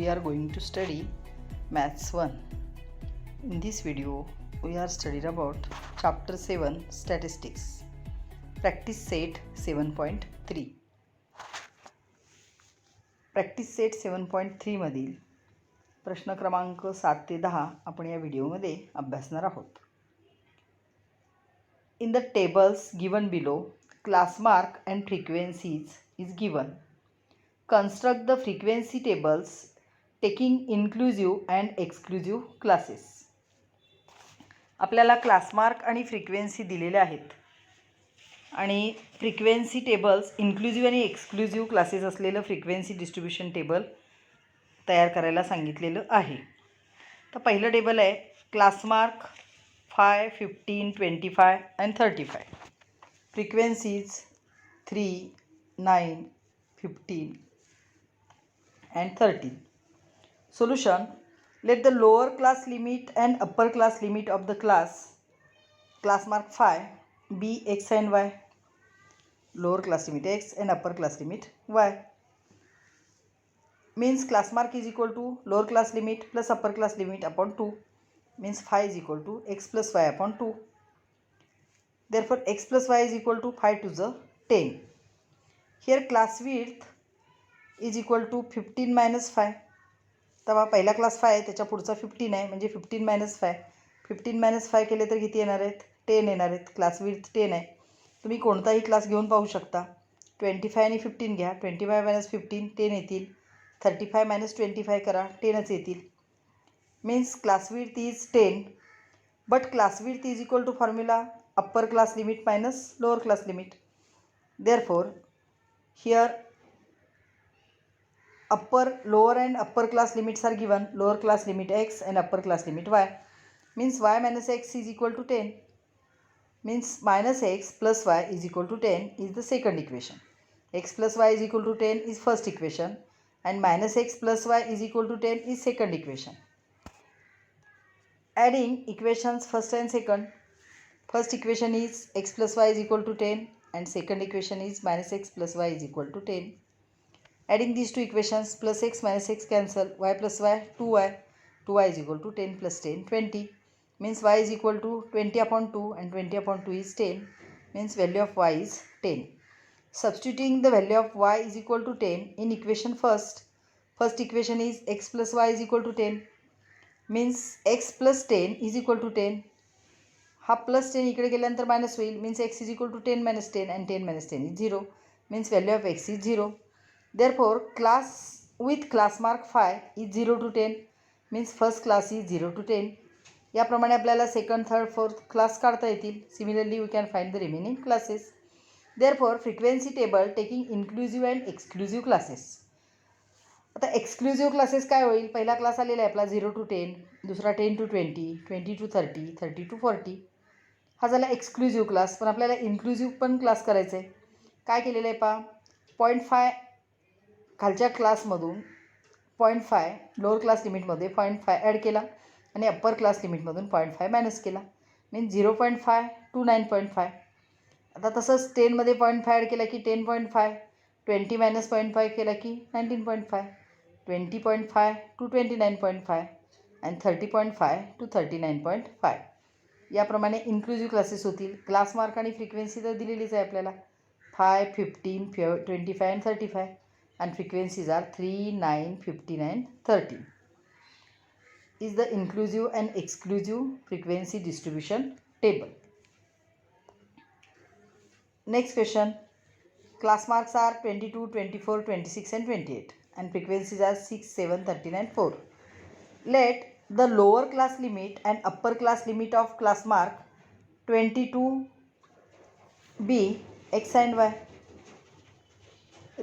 we are going to study Maths 1. In this video, we are studying about Chapter 7 Statistics. Practice Set 7.3. Practice Set 7.3 मधील प्रश्न क्रमांक 7 ते 10 आपण या व्हिडिओमध्ये अभ्यासणार आहोत. In the tables given below, class mark and frequencies is given. Construct the frequency tables taking inclusive and exclusive classes. आपल्याला क्लास मार्क आणि फ्रिक्वेन्सी दिलेले आहेत आणि फ्रिक्वेन्सी टेबल्स इन्क्लुझिव्ह आणि एक्सक्लुझिव्ह क्लासेस असलेलं फ्रिक्वेन्सी डिस्ट्रीब्युशन टेबल तयार करायला सांगितलेलं आहे. तर पहिलं टेबल आहे class mark 5, 15, 25 and 35. Frequencies 3, 9, 15 and 13. Solution: let the lower class limit and upper class limit of the class mark 5 be x and y. Lower class limit x and upper class limit y. Means class mark is equal to lower class limit plus upper class limit upon 2. Means 5 is equal to x plus y upon 2. Therefore x plus y is equal to 5 to the 10. Here class width is equal to 15 minus 5. तेव्हा पहिला class 5 आहे, त्याच्या पुढचा 15 आहे, म्हणजे 15 minus 5. 15 minus 5 केले तर किती येणार आहेत? 10 येणार आहेत. क्लास विड्थ 10 आहे. तुम्ही कोणताही क्लास घेऊन पाहू शकता. 25 आणि 15 घ्या. 25 मायनस 15 10 येतील. 35 मायनस 25 करा, 10च येतील. Means class width is 10. But class width is equal to formula upper class limit minus lower class limit. Therefore here lower and upper class limits are given. Lower class limit x and upper class limit y. Means y minus x is equal to 10. Means minus x plus y is equal to 10 is the second equation. X plus y is equal to 10 is first equation. And minus x plus y is equal to 10 is second equation. Adding equations first and second. First equation is x plus y is equal to 10 and second equation is minus x plus y is equal to 10. Adding these two equations, plus x minus x cancel, y plus y 2y, 2y is equal to 10 plus 10 20. Means y is equal to 20 upon 2 and 20 upon 2 is 10. Means value of y is 10. Substituting the value of y is equal to 10 in equation first. First equation is x plus y is equal to 10. Means x plus 10 is equal to 10. हा plus 10 इकडे गेल्यानंतर minus होईल. Means x is equal to 10 minus 10 and 10 minus 10 is 0. Means value of x is 0. Therefore class with class mark 5 is 0 to 10. Means first class is 0 to 10. याप्रमाणे आपल्याला second third fourth class काढता येतील. Similarly we can find the remaining classes. Therefore frequency table taking inclusive and exclusive classes. आता exclusive classes काय होईल? पहिला class आलेला आहे आपला 0 टू 10, दुसरा 10 टू 20, 20 टू 30, 30 टू 40. हा झाला एक्सक्लुझिव्ह क्लास. पण आपल्याला इन्क्लुझिव्ह पण क्लास करायचं आहे. काय केलेलं आहे पहा, 0.5 खालच्या क्लासमधून 0.5 लोअर क्लास लिमिटमध्ये 0.5 ॲड केला आणि अप्पर क्लास लिमिटमधून 0.5 मायनस केला. Means 0.5 to 9.5. आता तसंच 10मध्ये 0.5 ॲड केला की 10.5, 20 मायनस 0.5 केला की 19.5, 20.5 टू 29.5 आणि 30.5 टू 39.5. याप्रमाणे इन्क्लुझिव्ह क्लासेस होतील. क्लास मार्क आणि फ्रिक्वेन्सी तर दिलेलीच आहे आपल्याला, 5, 15, 25 आणि 35. And frequencies are 3, 9, 15 and 30. Is the inclusive and exclusive frequency distribution table. Next question. Class marks are 22, 24, 26 and 28 and frequencies are 6, 7, 13 and 4. Let the lower class limit and upper class limit of class mark 22 be x and y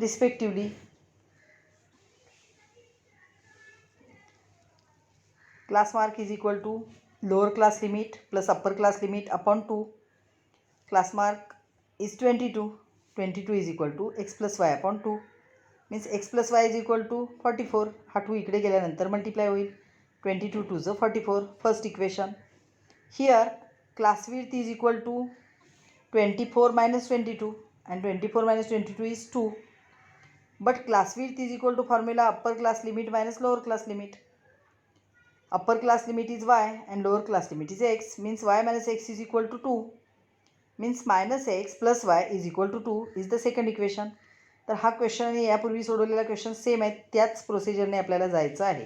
respectively. Class mark is equal to lower class limit plus upper class limit upon 2. Class mark is 22. 22 is equal to x plus y upon 2. Means x plus y is equal to 44. हा 2 इकडे गेल्यानंतर multiply होईल. 22 to the 44. First equation. Here class width is equal to 24 minus 22 and 24 minus 22 is 2. But class width is equal to formula upper class limit minus lower class limit. Upper class limit is y and lower class limit is x, means y minus x is equal to 2, means minus x plus y is equal to 2 is the second equation. तर हा question आणि यापूर्वी सोडवलेला question same आहे, त्याच प्रोसिजरने आपल्याला जायचं आहे.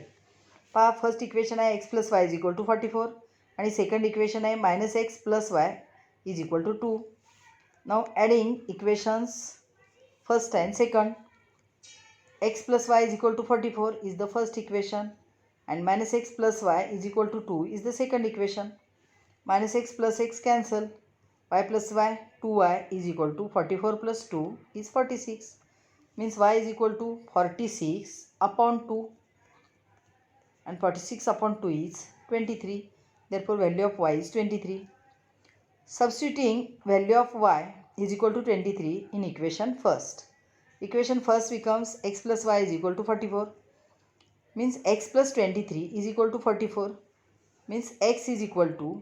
पहा, फर्स्ट इक्वेशन आहे x plus y is equal to 44 आणि सेकंड इक्वेशन आहे minus x plus y is equal to 2. Now adding equations first and second. X plus y is equal to 44 is the first equation and minus x plus y is equal to 2 is the second equation. Minus x plus x cancel. Y plus y, 2y is equal to 44 plus 2 is 46. Means y is equal to 46 upon 2 and 46 upon 2 is 23. Therefore value of y is 23. Substituting value of y is equal to 23 in equation first. Equation first becomes x plus y is equal to 44, means x plus 23 is equal to 44, means x is equal to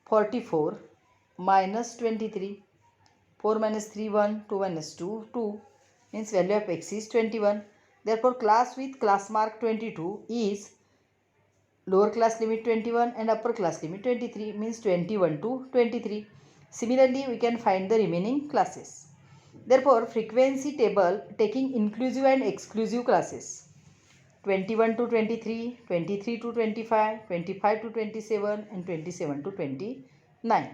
44 minus 23. 4 minus 3 1, 2 minus 2 2, means value of x is 21. Therefore class with class mark 22 is lower class limit 21 and upper class limit 23, means 21 to 23. Similarly we can find the remaining classes. Therefore, frequency table taking inclusive and exclusive classes 21 to 23, 23 to 25, 25 to 27 and 27 to 29.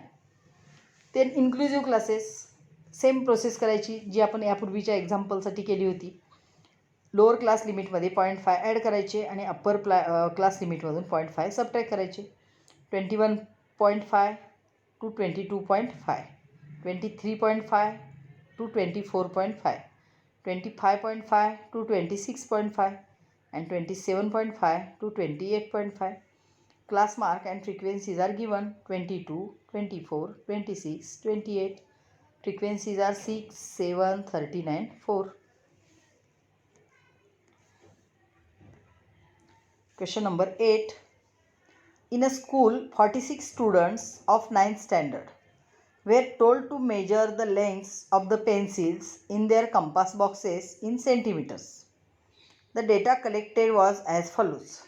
Then inclusive classes same process करायची जी आपण यापूर्वीच्या एक्झाम्पलसाठी केली होती. Lower class लिमिटमध्ये 0.5 add करायचे आणि upper class लिमिटमधून 0.5 subtract करायचे. 21.5 to 22.5, 23.5 to 24.5, 25.5 to 26.5 and 27.5 to 28.5. Class mark and frequencies are given 22, 24, 26, 28. Frequencies are 6, 7, 39, 4. Question number 8. In a school, 46 students of 9th standard were told to measure the lengths of the pencils in their compass boxes in centimeters. The data collected was as follows.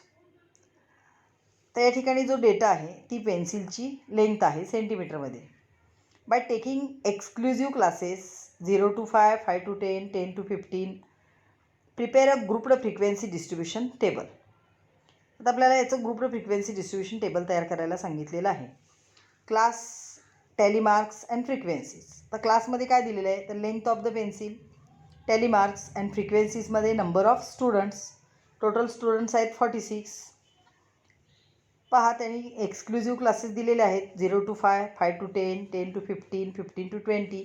तर या ठिकाणी जो data आहे ती पेन्सिलची length आहे सेंटीमीटरमध्ये. By taking exclusive classes 0 to 5, 5 to 10, 10 to 15, prepare a grouped frequency distribution table. आता आपल्याला याचं ग्रुप्ड फ्रिक्वेन्सी डिस्ट्रीब्युशन टेबल तयार करायला सांगितलेलं आहे. Class, tally marks and frequencies. तर क्लासमध्ये काय दिलेलं आहे तर length of the pencil, tally marks and फ्रिक्वेन्सीजमध्ये number of students. Total students आहेत 46. पहा, त्यांनी एक्सक्लुझिव्ह क्लासेस दिलेले आहेत 0 to 5, 5 to 10, 10 to 15, 15 to 20.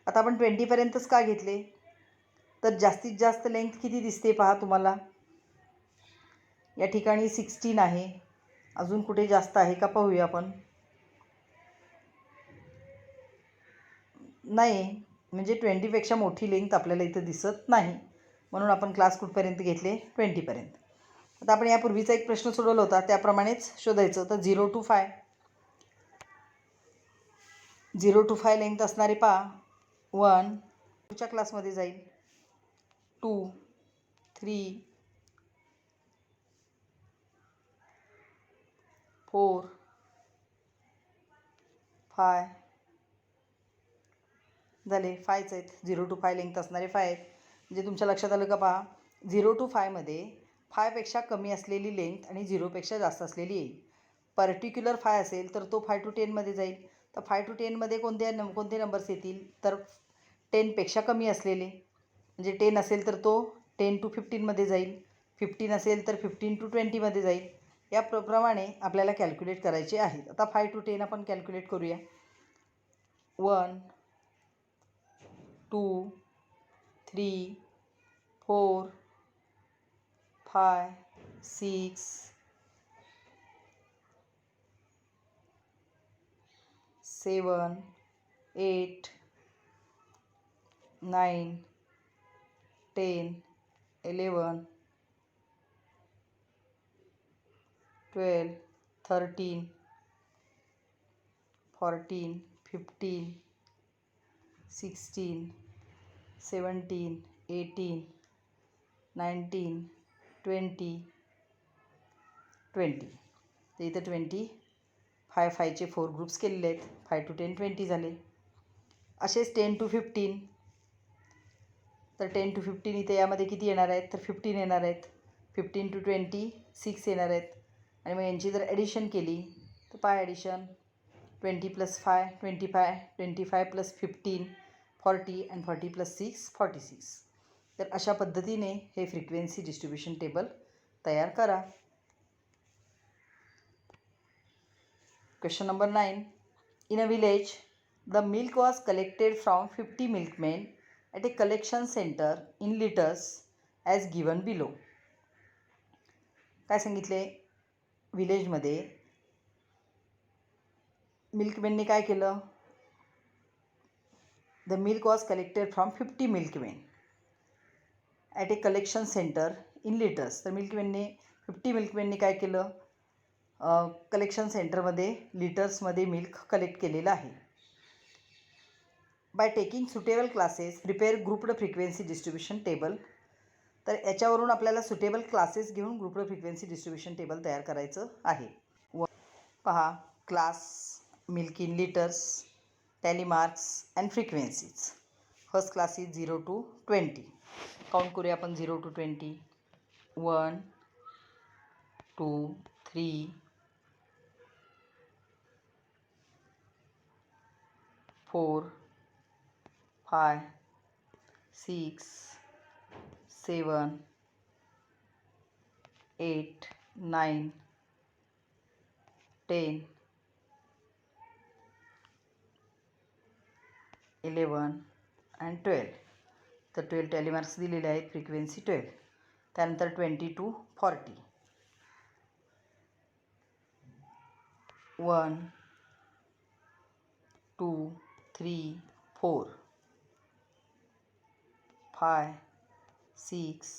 आता आपण 20पर्यंतच का घेतले तर जास्तीत जास्त लेंथ किती दिसते पहा तुम्हाला. या ठिकाणी 16 आहे. अजून कुठे जास्त आहे का पाहूया आपण. नाही, म्हणजे 20पेक्षा मोठी लेंथ आपल्याला इथं दिसत नाही, म्हणून आपण क्लास कुठपर्यंत घेतले 20पर्यंत. आता आपण यापूर्वीचा एक प्रश्न सोडवला होता त्याप्रमाणेच शोधायचं. तर 0 to 5, 0 to 5 लेंथ असणारे पहा 1 च्या क्लासमध्ये जाईल, 2, 3, 4, 5 झाले. 5च आहेत. 0 to 5 लेंथ असणारे 5 आहेत. म्हणजे तुमच्या लक्षात आलं का पहा, 0 to 5मध्ये 5पेक्षा कमी असलेली लेंथ आणि 0पेक्षा जास्त असलेली येईल. पर्टिक्युलर 5 असेल तर तो 5 to 10मध्ये जाईल. तर 5 to 10मध्ये कोणते नंबर्स येतील तर 10पेक्षा कमी असलेले. म्हणजे 10 असेल तर तो 10 to 15मध्ये जाईल. 15 असेल तर 15 to 20मध्ये जाईल. या प्रमाणे आपल्याला कॅल्क्युलेट करायचे आहेत. आता 5 to 10 आपण कॅल्क्युलेट करूया. 1, 2, 3, 4, 5, 6, 7, 8, 9, 10, 11, 12, 13, 14, 15, 16, 17, 18, 19, 20, 20. तर इथं 20 5चे 4 ग्रुप्स केलेले आहेत. 5 to 10 20 झाले. असेच 10 to 15. तर 10 to 15 इथे यामध्ये किती येणार आहेत? तर 15 येणार आहेत. 15 to 20 6 येणार आहेत. आणि मग यांची जर ॲडिशन केली तर पाय ॲडिशन 20 + 5 25, 25 + 15 40 and 40 + 6 46. तर अशा पद्धतीने हे फ्रिक्वेन्सी डिस्ट्रीब्युशन टेबल तयार करा. Question number 9. In a village, the milk was collected from 50 milkmen at a collection center in liters as given below. काय सांगितले? विलेजमध्ये मिल्कमेनने काय केलं? The milk was collected from 50 milkmen at a collection centre in litres. तर 50 मिल्कमेनने काय केलं? Collection सेंटरमध्ये लिटर्समध्ये milk collect केलेलं आहे. By taking suitable classes prepare grouped frequency distribution table. तर याच्यावरून आपल्याला सुटेबल क्लासेस घेऊन ग्रुप्ड फ्रिक्वेन्सी डिस्ट्रीब्युशन टेबल तयार करायचं आहे. पहा, class, milk in litres, tally marks and frequencies. First class is 0 to 20. Count करूया आपण 0 to 20. 1 2 3 4 5 6 7 8 9 10 11 and 12. तर 12 टॅली मार्क्स दिलेले आहेत. फ्रिक्वेन्सी 12. त्यानंतर 20 to 40. 1 2 3 4 5 6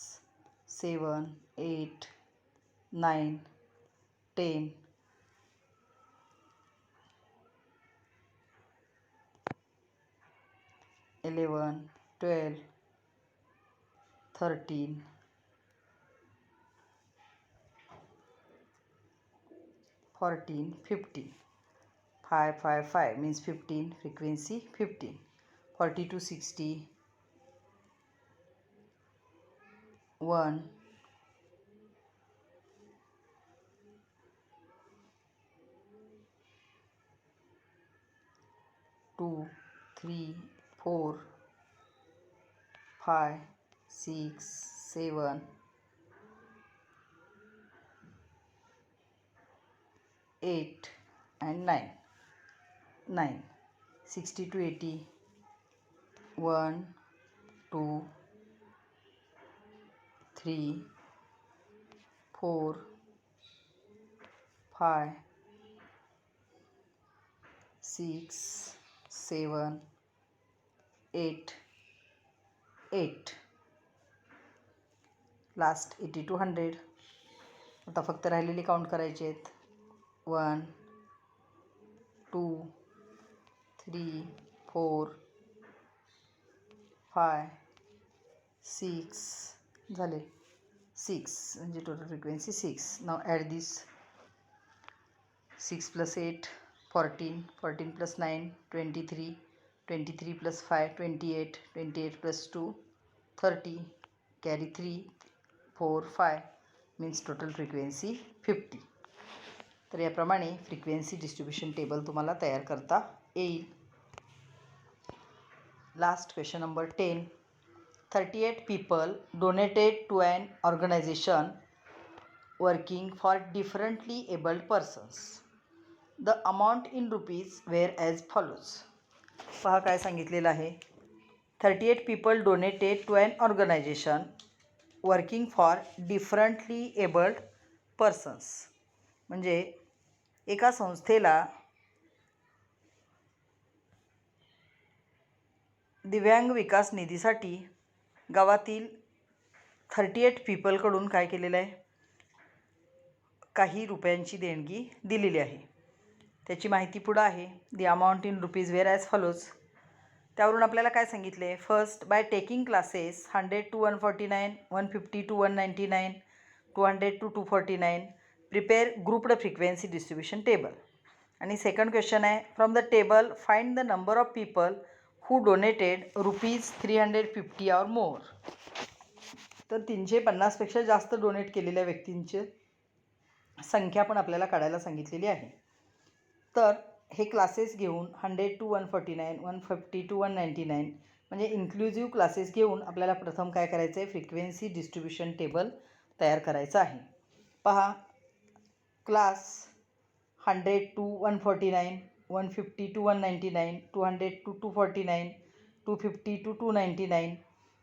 7 8 9 10 11 12 13 14 15. 5 5 5 means 15. Frequency 15. 40 to 60. 1 2 3 4 5 6 7 8 and 9. 60 to 80. 1 2 3 4 5 6 7 8 8. Last 80 to 100. आता फक्त राहिलेली काउंट करायचे आहेत. 1 2 3 4 5 6 झाले. 6 म्हणजे टोटल फ्रिक्वेन्सी 6. नाव ॲड दिस. 6 + 8 14, 14 + 9 23, 23 + 5 28, 28 + 2 30, carry 3 4 5 means total frequency 50. तर याप्रमाणे फ्रिक्वेन्सी डिस्ट्रीब्युशन टेबल तुम्हाला तयार करता येईल. Last question number 10. 38 people donated to an organization working for differently abled persons. The amount in rupees were as follows. पहा काय सांगितलेलं आहे. 38 people donated to an organization working for differently abled persons. म्हणजे एका संस्थेला दिव्यांग विकास निधीसाठी गावातील 38 पीपलकडून काय केलेलं आहे? काही रुपयांची देणगी दिलेली आहे. त्याची माहिती पुढं आहे. The amount in rupees were as follows. त्यावरून आपल्याला काय सांगितले, first by taking classes 100 to 149, 150 to 199, 200 to 249 prepare grouped frequency distribution table. आणि सेकंड क्वेश्चन आहे, from the table find the number of people who donated ₹350 or मोर. तर 350पेक्षा जास्त donate केलेल्या व्यक्तींची संख्या पण आपल्याला काढायला सांगितलेली आहे. तर हे क्लासेस घेऊन 100 to 149, 150 to 199 म्हणजे इन्क्लुझिव्ह क्लासेस घेऊन आपल्याला प्रथम काय करायचं आहे, फ्रिक्वेन्सी डिस्ट्रीब्युशन टेबल तयार करायचं आहे. पहा, class 100 to 149, 150 to 199, 200 to 249, 250 to 299.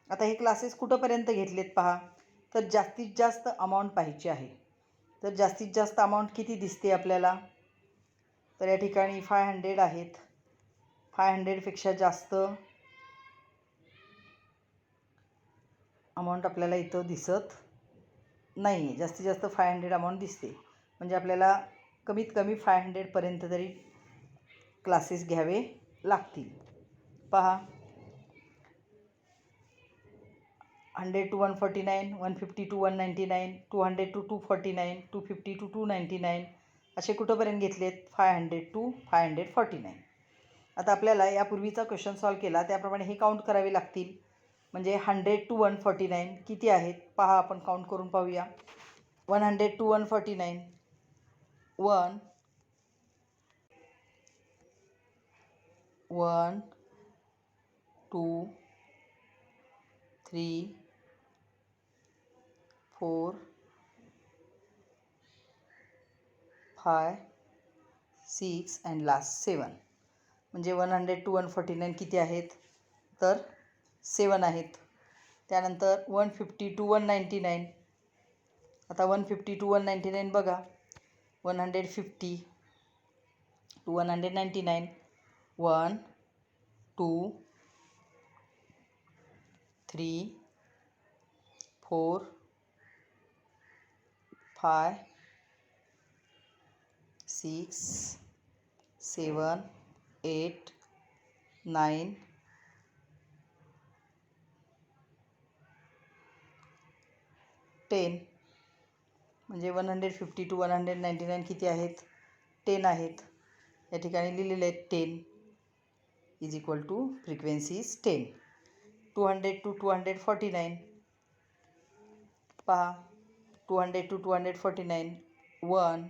आता हे क्लासेस कुठंपर्यंत घेतलेत पहा, तर जास्तीत जास्त अमाऊंट पाहिजे आहे. तर जास्तीत जास्त अमाऊंट किती दिसते आपल्याला, तर या ठिकाणी 500 आहेत. 500पेक्षा जास्त अमाऊंट आपल्याला इथं दिसत नाही आहे. जास्तीत जास्त 500 अमाऊंट दिसते. म्हणजे आपल्याला कमीत कमी 500पर्यंत तरी क्लासेस घ्यावे लागतील. पहा, 100 to 149, 150 to 199, 200 to 249, 250 to 299 असे कुठंपर्यंत घेतलेत, 500 to 549. आता आपल्याला यापूर्वीचा क्वेश्चन सॉल्व केला त्याप्रमाणे हे काउंट करावे लागतील. म्हणजे 100 to 149 किती आहेत पहा, आपण काउंट करून पाहूया. 100 to 149, 1 1 2 3 4 5 6 अँड लास्ट 7. म्हणजे 100 to 149 किती आहेत, तर 7 आहेत. त्यानंतर 150 to 199. आता 150 to 199 बघा, 150 to 199, 1 2 3 4 5 6 7 8 9 10. म्हणजे 150 to 199 किती आहेत, 10 आहेत. या ठिकाणी लिहिलेले आहेत 10 is equal to frequency is 10. 200 to 249 पहा, 200 to 249, 1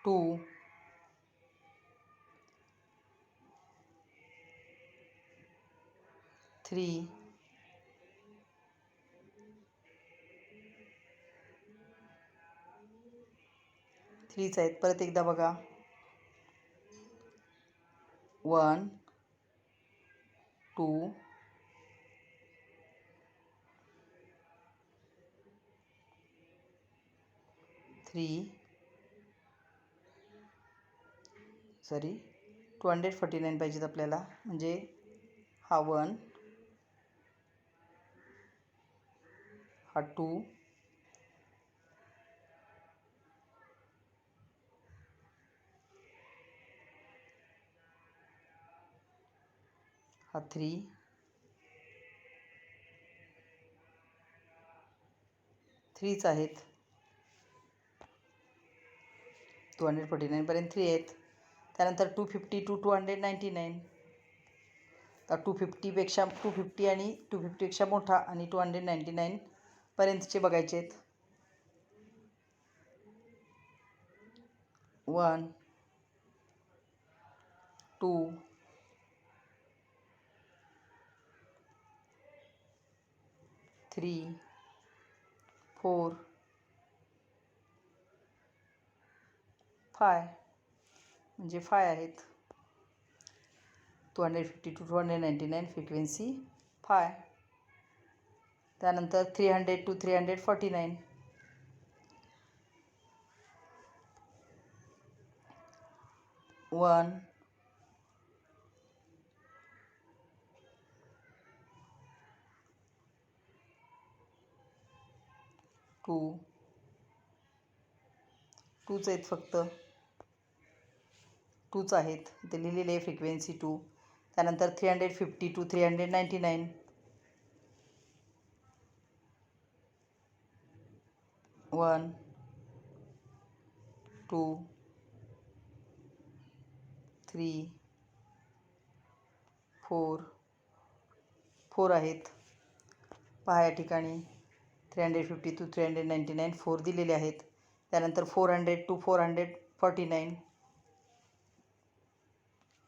2 3 3च आहेत. परत एकदा बघा, 1 2 3 249 पाहिजेत आपल्याला. म्हणजे हा 1, हा 2, हा 3, 3च आहेत. 249पर्यंत 3 आहेत. त्यानंतर 250 to 299. तर 250 आणि 250पेक्षा मोठा आणि 299पर्यंतचे बघायचे आहेत. 1 2 3 4 5. म्हणजे 5 आहेत. 250 to 299 फ्रिक्वेन्सी 5. त्यानंतर 300 to 349, 1 2 2च आहेत, फक्त 2च आहेत. इथे लिहिलेले आहे फ्रिक्वेन्सी 2. त्यानंतर 350 to 399, 1 2 3 4 आहेत. पहा या ठिकाणी 350 to 399 4 दिलेले आहेत. त्यानंतर 400 to 449,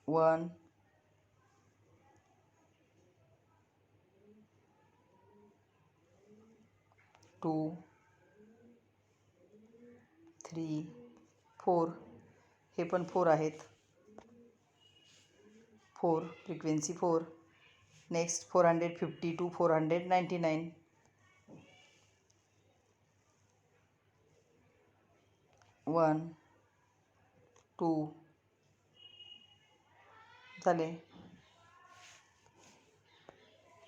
1 2 3 4, हे पण 4 आहेत. 4 फ्रिक्वेन्सी 4. नेक्स्ट 450 to 499, 1 2 झाले.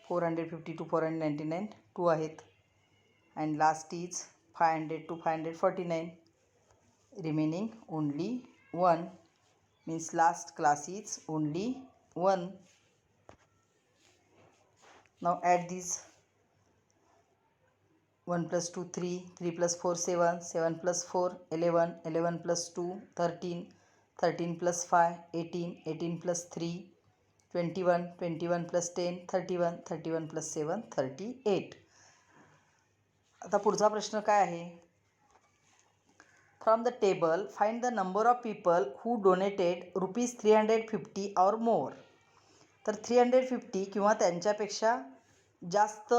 450 to 499 2 आहेत. And last is 500 to 549, remaining only 1, means last class is only 1. Now add these. 1 plus 2 3, 3 plus 4 7, 7 plus 4 11, 11 plus 2 13, 13 plus 5 18, 18 plus 3 21, 21 plus 10 31, 31 plus 7 38. आता पुढचा प्रश्न काय आहे? From the table find the number of people who donated ₹350 or मोर. तर 350 किंवा त्यांच्यापेक्षा जास्त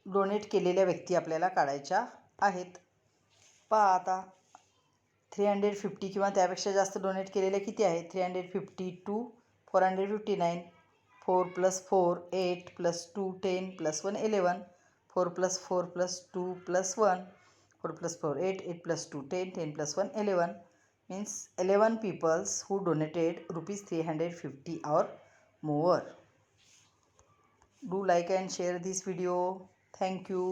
donate केलेल्या व्यक्ती आपल्याला काढायच्या आहेत. पहा आता 350 किंवा त्यापेक्षा जास्त डोनेट केलेल्या किती आहेत? 350 to 459, 4 plus 4 8 plus 2 10 plus 1 11, 4 plus 4 plus 2 plus 1, 4 plus 4 8, 8 plus 2 10, 10 plus 1 11, means 11 peoples who donated ₹350 or more. Do like and share this video. Thank you.